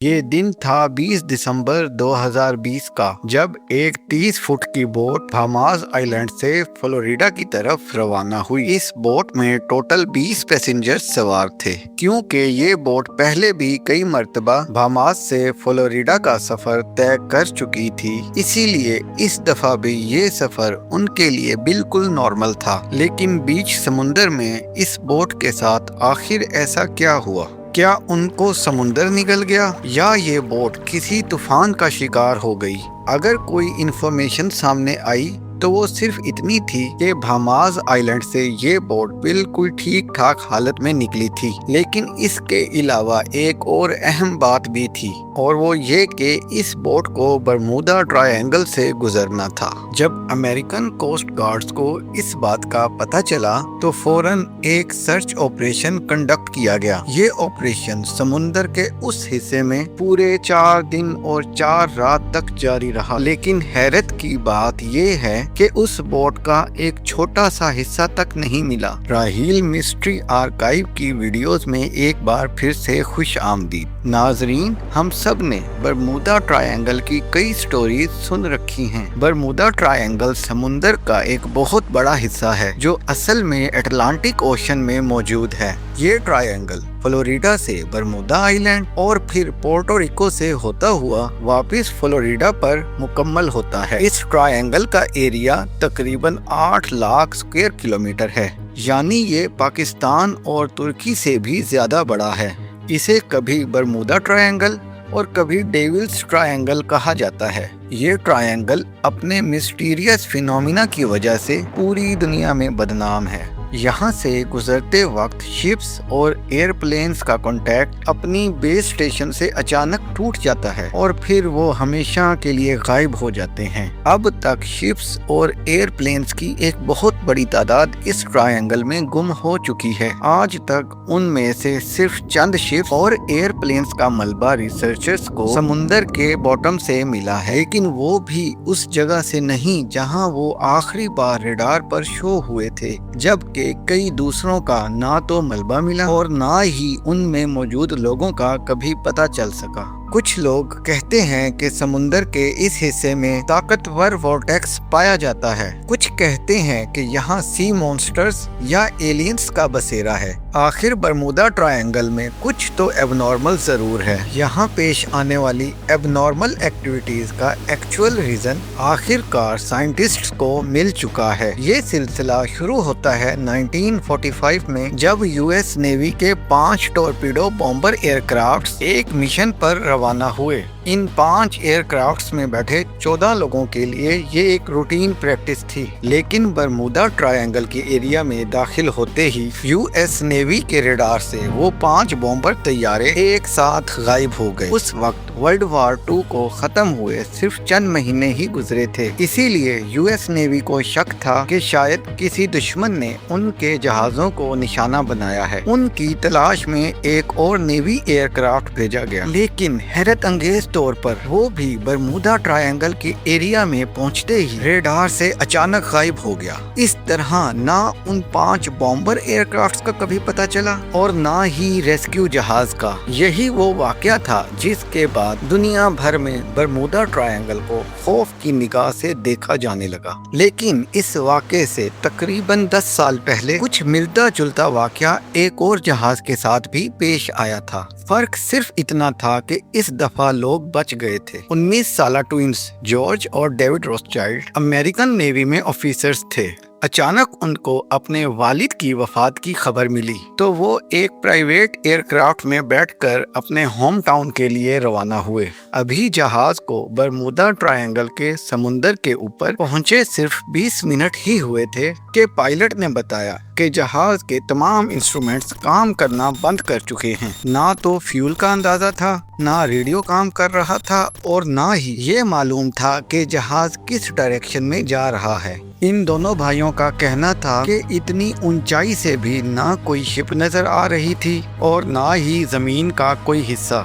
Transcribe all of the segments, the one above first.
یہ دن تھا 20 دسمبر 2020 کا، جب ایک 30 فٹ کی بوٹ بہاماس آئیلینڈ سے فلوریڈا کی طرف روانہ ہوئی۔ اس بوٹ میں ٹوٹل 20 پیسنجر سوار تھے۔ کیونکہ یہ بوٹ پہلے بھی کئی مرتبہ بہاماس سے فلوریڈا کا سفر طے کر چکی تھی، اسی لیے اس دفعہ بھی یہ سفر ان کے لیے بالکل نارمل تھا۔ لیکن بیچ سمندر میں اس بوٹ کے ساتھ آخر ایسا کیا ہوا؟ کیا ان کو سمندر نگل گیا یا یہ بوٹ کسی طوفان کا شکار ہو گئی؟ اگر کوئی انفارمیشن سامنے آئی تو وہ صرف اتنی تھی کہ بہاماس آئیلینڈ سے یہ بوٹ بالکل ٹھیک ٹھاک حالت میں نکلی تھی۔ لیکن اس کے علاوہ ایک اور اہم بات بھی تھی، اور وہ یہ کہ اس بوٹ کو برمودا ٹرائی اینگل سے گزرنا تھا۔ جب امریکن کوسٹ گارڈز کو اس بات کا پتہ چلا تو فوراً ایک سرچ آپریشن کنڈکٹ کیا گیا۔ یہ آپریشن سمندر کے اس حصے میں پورے 4 دن اور 4 رات تک جاری رہا۔ لیکن حیرت کی بات یہ ہے کہ اس بوٹ کا ایک چھوٹا سا حصہ تک نہیں ملا۔ راحیل مسٹری آرکائیو کی ویڈیوز میں ایک بار پھر سے خوش آمدید۔ ناظرین، ہم سب نے برمودا ٹرائی اینگل کی کئی سٹوریز سن رکھی ہیں۔ برمودا ٹرائی اینگل سمندر کا ایک بہت بڑا حصہ ہے جو اصل میں اٹلانٹک اوشن میں موجود ہے۔ یہ ٹرائی اینگل فلوریڈا سے برمودا آئیلینڈ اور پھر پورٹو ریکو سے ہوتا ہوا واپس فلوریڈا پر مکمل ہوتا ہے۔ اس ٹرائی اینگل کا ایریا تقریباً 8 لاکھ اسکوائر کلومیٹر ہے، یعنی یہ پاکستان اور ترکی سے بھی زیادہ بڑا ہے۔ اسے کبھی برمودا ٹرائی اینگل اور کبھی ڈیولز ٹرائی اینگل کہا جاتا ہے۔ یہ ٹرائی اینگل اپنے مسٹیریس فینومینا کی وجہ سے پوری دنیا میں بدنام ہے۔ یہاں سے گزرتے وقت شپس اور ایئر پلینز کا کانٹیکٹ اپنی بیس اسٹیشن سے اچانک ٹوٹ جاتا ہے اور پھر وہ ہمیشہ کے لیے غائب ہو جاتے ہیں۔ اب تک شپس اور ایئر پلینز کی ایک بہت بڑی تعداد اس ٹرائی اینگل میں گم ہو چکی ہے۔ آج تک ان میں سے صرف چند شپس اور ایئر پلینز کا ملبہ ریسرچرز کو سمندر کے باٹم سے ملا ہے، لیکن وہ بھی اس جگہ سے نہیں جہاں وہ آخری بار ریڈار پر شو ہوئے تھے، جب کہ کئی دوسروں کا نہ تو ملبہ ملا اور نہ ہی ان میں موجود لوگوں کا کبھی پتہ چل سکا۔ کچھ لوگ کہتے ہیں کہ سمندر کے اس حصے میں طاقتور وارٹیکس پایا جاتا ہے۔ کچھ کہتے ہیں کہ یہاں سی مونسٹرز یا ایلینز کا بسیرا ہے۔ آخر برمودا ٹرائی اینگل میں کچھ تو ایب نارمل ضرور ہے۔ یہاں پیش آنے والی ایب نارمل ایکٹیویٹیز کا ایکچوئل ریزن آخر کار سائنٹسٹس کو مل چکا ہے۔ یہ سلسلہ شروع ہوتا ہے 1945 میں، جب یو ایس نیوی کے 5 ٹورپیڈو بومبر ایئر کرافٹس ایک مشن پر روانہ ہوئے۔ ان 5 ایئر کرافٹس میں بیٹھے 14 لوگوں کے لیے یہ ایک روٹین پریکٹس تھی۔ لیکن برمودا ٹرائی اینگل کے ایریا میں داخل ہوتے ہی یو ایس نیوی کے ریڈار سے وہ 5 بومبر طیارے ایک ساتھ غائب ہو گئے۔ اس وقت ورلڈ وار 2 کو ختم ہوئے صرف چند مہینے ہی گزرے تھے، اسی لیے یو ایس نیوی کو شک تھا کہ شاید کسی دشمن نے ان کے جہازوں کو نشانہ بنایا ہے۔ ان کی تلاش میں ایک اور نیوی ایئر کرافٹ بھیجا گیا، لیکن حیرت انگیز طور پر وہ بھی برمودا ٹرائی اینگل کے ایریا میں پہنچتے ہی ریڈار سے اچانک غائب ہو گیا۔ اس طرح نہ ان 5 بومبر ایئر کرافٹس کا کبھی پتہ چلا اور نہ ہی ریسکیو جہاز کا۔ یہی وہ واقعہ تھا جس کے بعد دنیا بھر میں برمودا ٹرائی اینگل کو خوف کی نگاہ سے دیکھا جانے لگا۔ لیکن اس واقعے سے تقریباً 10 سال پہلے کچھ ملتا جلتا واقعہ ایک اور جہاز کے ساتھ بھی پیش آیا تھا۔ فرق صرف اتنا تھا کہ اس دفعہ لوگ بچ گئے تھے۔ 19 سالہ ٹوئنز جارج اور ڈیوڈ روتھشائلڈ امریکن نیوی میں آفیسرز تھے۔ اچانک ان کو اپنے والد کی وفات کی خبر ملی تو وہ ایک پرائیویٹ ایئر کرافٹ میں بیٹھ کر اپنے ہوم ٹاؤن کے لیے روانہ ہوئے۔ ابھی جہاز کو برمودا ٹرائی اینگل کے سمندر کے اوپر پہنچے صرف 20 منٹ ہی ہوئے تھے کہ پائلٹ نے بتایا کہ جہاز کے تمام انسٹرومنٹس کام کرنا بند کر چکے ہیں۔ نہ تو فیول کا اندازہ تھا، نہ ریڈیو کام کر رہا تھا اور نہ ہی یہ معلوم تھا کہ جہاز کس ڈائریکشن میں جا رہا ہے۔ ان دونوں بھائیوں کا کہنا تھا کہ اتنی اونچائی سے بھی نہ کوئی شپ نظر آ رہی تھی اور نہ ہی زمین کا کوئی حصہ۔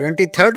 23